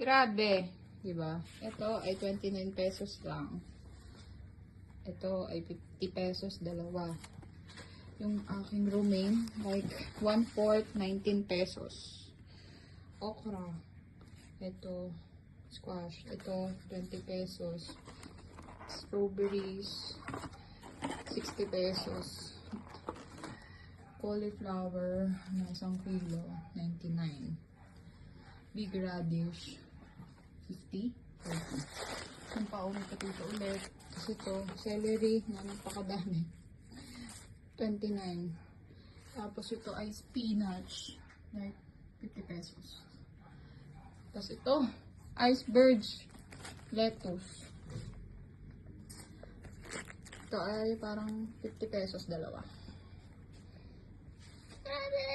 Grabe. Diba? Ito ay 29 pesos lang. Ito ay 50 pesos dalawa. Yung aking romaine, like 1/4, 19 pesos. Okra. Ito, squash. Ito, 20 pesos. Strawberries, 60 pesos. Cauliflower, na 1 kilo, 99. Big radish, 50. Yung paunang patito ulit. Kasi ito, celery, na napakadami. 29. Tapos ito ay spinach, like 50 pesos. Tapos ito, iceberg lettuce. Ito ay parang 50 pesos dalawa. Grabe!